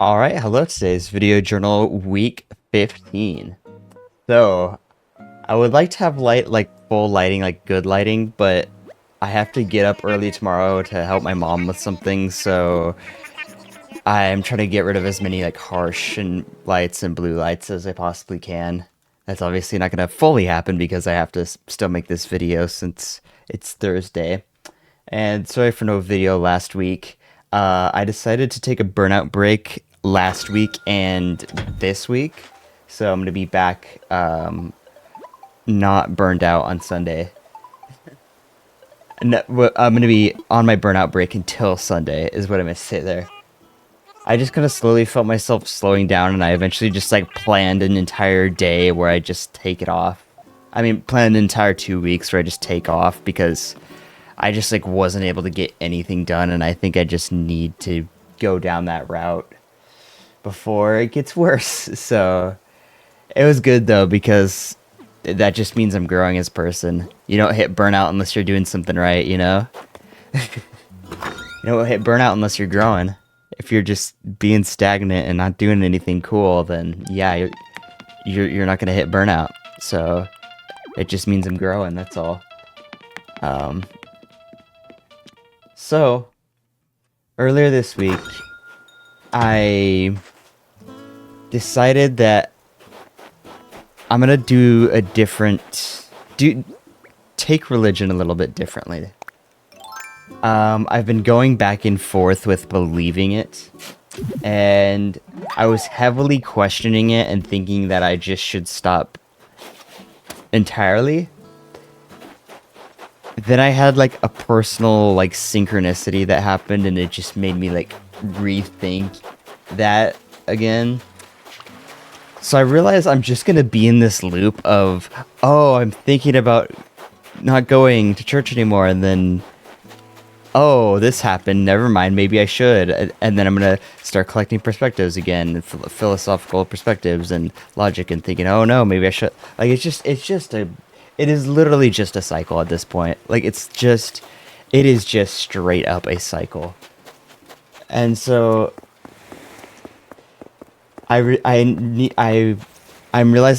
Alright, hello, today's video journal week 15. So, I would like to have full lighting, like good lighting, but I have to get up early tomorrow to help my mom with something, so I'm trying to get rid of as many like harsh and lights and blue lights as I possibly can. That's obviously not going to fully happen because I have to still make this video since it's Thursday. And sorry for no video last week. I decided to take a burnout break last week and this week. So I'm going to be back not burned out on Sunday. No, I'm going to be on my burnout break until Sunday is what I'm going to say there. I just kind of slowly felt myself slowing down, and I eventually just like planned an entire day where I just take it off. I mean, planned an entire 2 weeks where I just take off because I just like wasn't able to get anything done, and I think I just need to go down that route before it gets worse. So it was good though because that just means I'm growing as a person. You don't hit burnout unless you're doing something right, you know? You don't hit burnout unless you're growing. If you're just being stagnant and not doing anything cool, then yeah, you're not gonna hit burnout. So it just means I'm growing. That's all. Um, so earlier this week, I decided that I'm gonna do a take religion a little bit differently. I've been going back and forth with believing it, and I was heavily questioning it and thinking that I just should stop entirely. Then I had like a personal like synchronicity that happened, and it just made me like rethink that again. So I realized I'm just gonna be in this loop of, oh, I'm thinking about not going to church anymore, and then, oh, this happened, never mind, maybe I should. And then I'm gonna start collecting perspectives again, philosophical perspectives and logic, and thinking, oh no, maybe I should. Like, it is literally just a cycle at this point. Like, it is just straight up a cycle. And so I'm realizing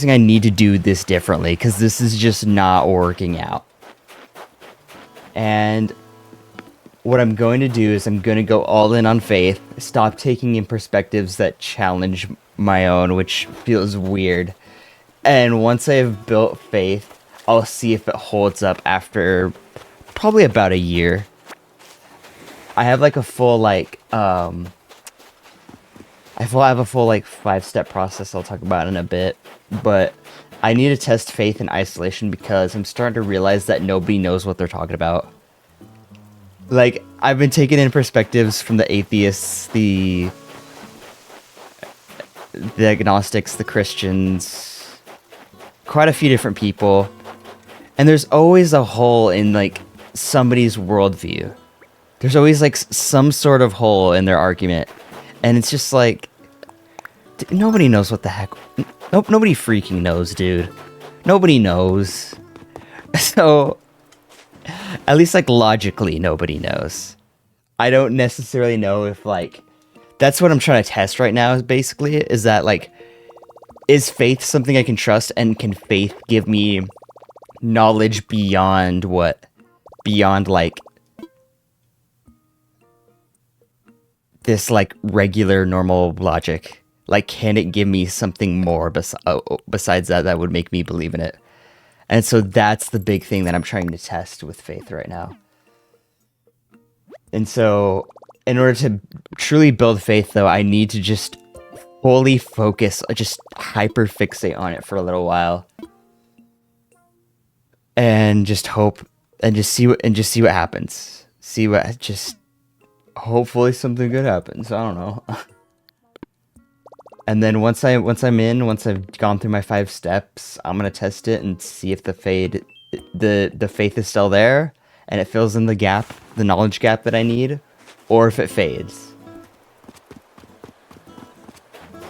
I need to do this differently because this is just not working out. And what I'm going to do is I'm going to go all in on faith, stop taking in perspectives that challenge my own, which feels weird. And once I've built faith, I'll see if it holds up after probably about a year. I have like a full have a full like 5-step process I'll talk about in a bit, but I need to test faith in isolation because I'm starting to realize that nobody knows what they're talking about. Like, I've been taking in perspectives from the atheists, the agnostics, the Christians, quite a few different people, and there's always a hole in like somebody's worldview. There's always like some sort of hole in their argument. And it's just like, nobody knows what the heck. Nope, nobody freaking knows, dude. Nobody knows. So, at least like logically, nobody knows. I don't necessarily know if like, that's what I'm trying to test right now, basically, is that like, is faith something I can trust, and can faith give me knowledge beyond like this like regular normal logic? Like, can it give me something more besides that would make me believe in it? And so that's the big thing that I'm trying to test with faith right now. And so in order to truly build faith, though, I need to just fully focus, just hyper fixate on it for a little while, and just hope, and just see what happens. Hopefully something good happens. I don't know. And then once I've gone through my 5 steps, I'm gonna test it and see if the faith is still there and it fills in the knowledge gap that I need, or if it fades.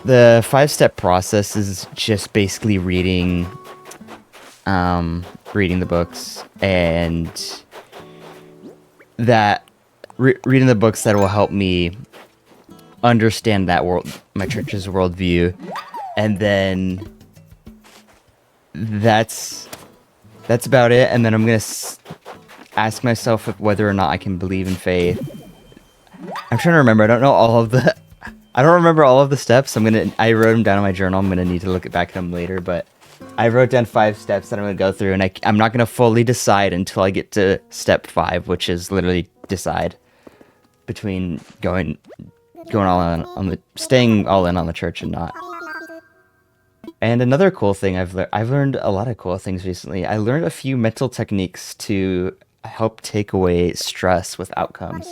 The 5-step process is just basically reading the books, and reading the books that will help me understand that world, my church's worldview, and then that's about it. And then I'm gonna ask myself whether or not I can believe in faith. I'm trying to remember. I don't remember all of the steps. I wrote them down in my journal. I'm gonna need to look back at them later, but I wrote down 5 steps that I'm gonna go through, and I'm not gonna fully decide until I get to step 5, which is literally decide between going all in on the staying all in on the church and not. And another cool thing I've learned a lot of cool things recently. I learned a few mental techniques to help take away stress with outcomes.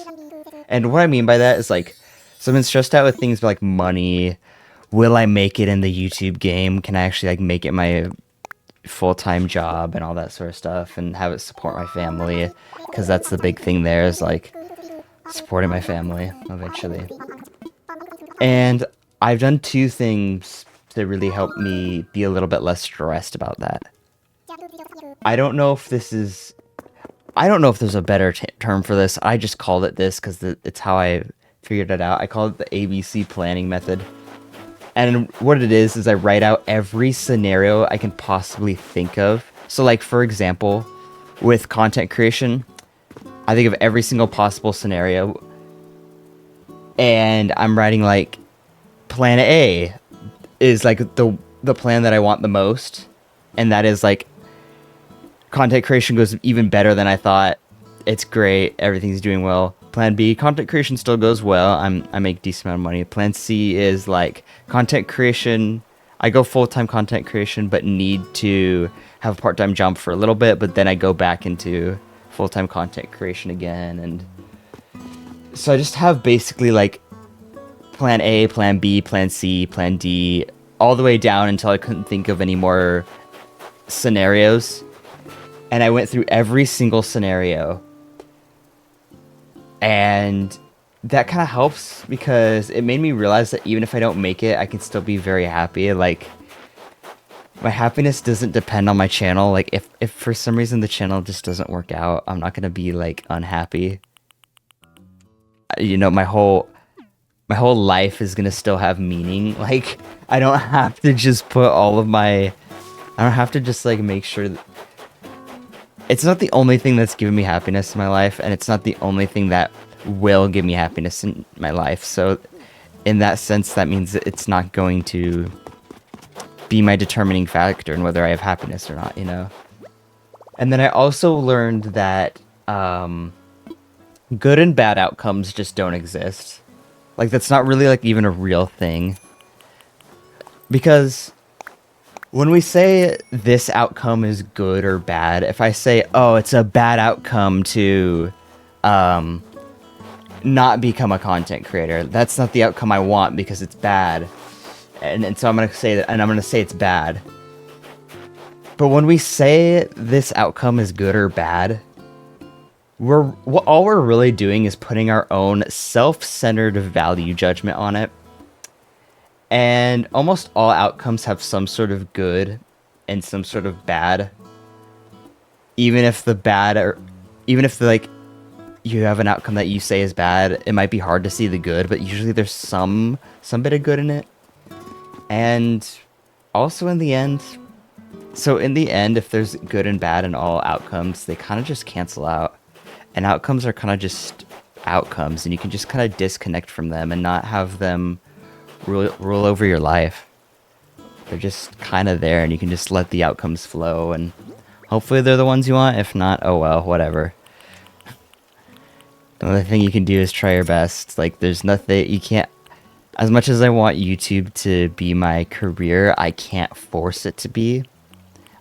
And what I mean by that is like, so I've been stressed out with things like money. Will I make it in the YouTube game? Can I actually like make it my full-time job and all that sort of stuff and have it support my family? Because that's the big thing there is like supporting my family eventually. And I've done 2 things to really help me be a little bit less stressed about that. I don't know if there's a better term for this. I just called it this because it's how I figured it out. I call it the ABC planning method. And what it is I write out every scenario I can possibly think of. So like, for example, with content creation, I think of every single possible scenario. And I'm writing like, plan A is like the plan that I want the most. And that is like, content creation goes even better than I thought. It's great. Everything's doing well. Plan B, content creation still goes well. I make a decent amount of money. Plan C is like content creation. I go full-time content creation, but need to have a part-time job for a little bit. But then I go back into full-time content creation again. And so I just have basically like plan A, plan B, plan C, plan D, all the way down until I couldn't think of any more scenarios. And I went through every single scenario. And that kind of helps because it made me realize that even if I don't make it, I can still be very happy. Like, my happiness doesn't depend on my channel. Like, if for some reason the channel just doesn't work out, I'm not going to be, like, unhappy. You know, my whole life is going to still have meaning. Like, I don't have to just put all of my... I don't have to just, like, make sure... It's not the only thing that's given me happiness in my life, and it's not the only thing that will give me happiness in my life. So, in that sense, that means that it's not going to be my determining factor in whether I have happiness or not, you know? And then I also learned that good and bad outcomes just don't exist. Like, that's not really, like, even a real thing. Because... when we say this outcome is good or bad, if I say, oh, it's a bad outcome to not become a content creator, that's not the outcome I want because it's bad. And so I'm going to say that, and I'm going to say it's bad. But when we say this outcome is good or bad, all we're really doing is putting our own self-centered value judgment on it. And almost all outcomes have some sort of good and some sort of bad. Even if like you have an outcome that you say is bad, it might be hard to see the good, but usually there's some bit of good in it. And also in the end, if there's good and bad in all outcomes, they kind of just cancel out. And outcomes are kind of just outcomes, and you can just kind of disconnect from them and not have them rule over your life. They're just kind of there, and you can just let the outcomes flow, and hopefully they're the ones you want. If not, oh well, whatever. The only thing you can do is try your best. Like, there's nothing you can't... As much as I want YouTube to be my career, I can't force it to be.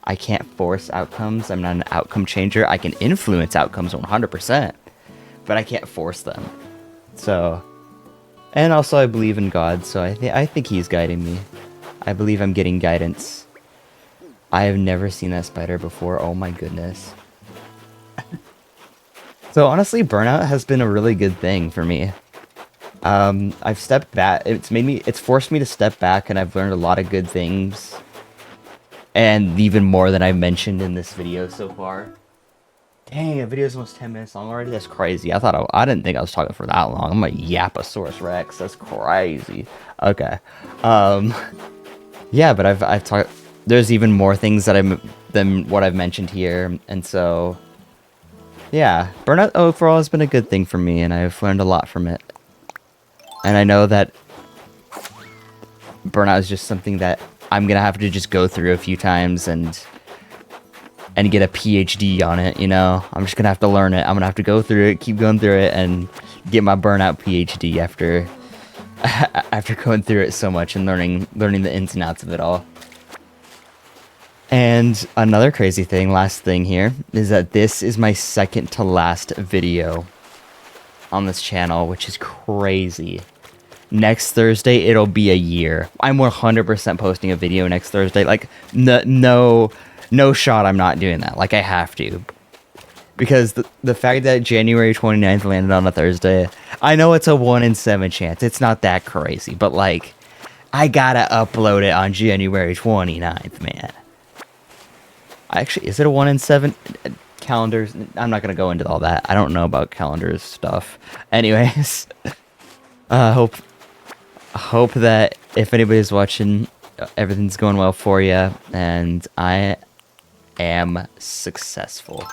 I can't force outcomes. I'm not an outcome changer. I can influence outcomes 100%, but I can't force them. So... and also I believe in God, so I think he's guiding me. I believe I'm getting guidance. I have never seen that spider before. Oh my goodness. So honestly, burnout has been a really good thing for me. I've stepped back. It's forced me to step back, and I've learned a lot of good things. And even more than I've mentioned in this video so far. Dang, a video's almost 10 minutes long already. That's crazy. I didn't think I was talking for that long. I'm a Yaposaurus Rex. That's crazy. Okay. Um, yeah, but I've talked. There's even more things that than what I've mentioned here, and so yeah, burnout overall has been a good thing for me, and I've learned a lot from it. And I know that burnout is just something that I'm gonna have to just go through a few times and get a PhD on it, you know? I'm just gonna have to learn it. I'm gonna have to go through it, keep going through it, and get my burnout PhD after after going through it so much and learning the ins and outs of it all. And another crazy thing, last thing here, is that this is my second to last video on this channel, which is crazy. Next Thursday, it'll be a year. I'm 100% posting a video next Thursday. Like, no shot I'm not doing that. Like, I have to. Because the fact that January 29th landed on a Thursday, I know it's a 1 in 7 chance. It's not that crazy. But, like, I gotta upload it on January 29th, man. Actually, is it a 1 in 7? Calendars? I'm not gonna go into all that. I don't know about calendars stuff. Anyways, hope that if anybody's watching, everything's going well for you, and I am successful.